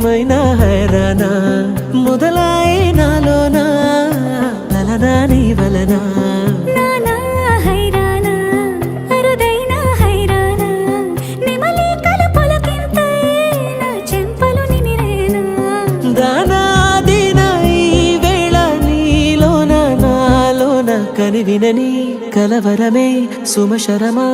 నిజమైన హైరానా మొదలాయి నాలోనా లలనా నీ వలనా కనివినని కలవరమే సుమశరమా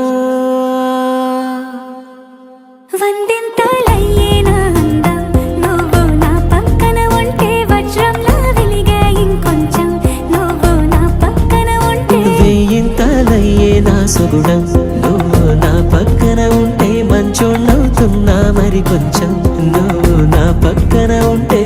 వందింతలయ్యేనా అందం నువ్వు నా పక్కన ఉంటే వజ్రంలా వెలిగే ఇంకొంచెం నువ్వు నా పక్కన ఉంటే వెయ్యింతలయ్యేనా సుగుణం నువ్వు నా పక్కన ఉంటే మంచోళ్ళవుతున్నా మరి కొంచెం నువ్వు నా పక్కన ఉంటే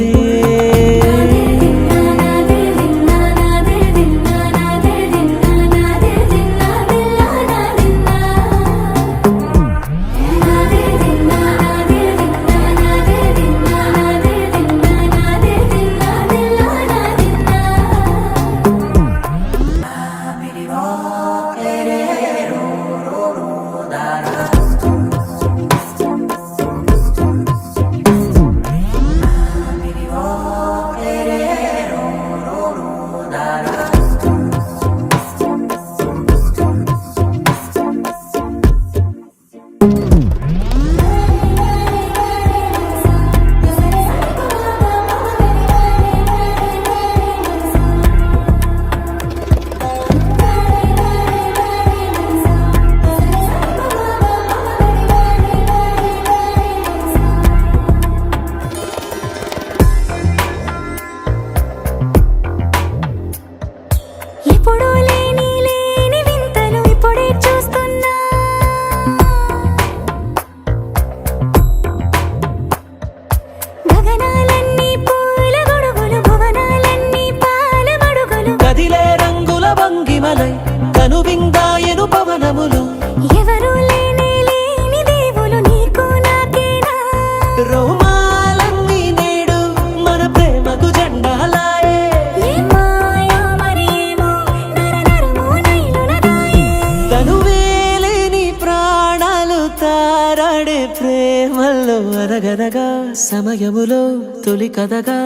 ఎప్పుడూ లేని వింతలు ఇప్పుడే చూస్తున్నా గగనాలన్నీ పూల గొడుగులు భువనాలన్నీ పాల గొడుగులు కదిలే రంగుల భంగిమలై కనువిందాయను పవనములు ఎవరు లేని దేవులు నీకు నాకేనా రోమాలన్నీ నేడు మన ప్రేమకు జెండాలాయే తనువేలేని ప్రాణాలు తారాడే ప్రేమల్లో అనగనగా సమయములో తొలి కథగా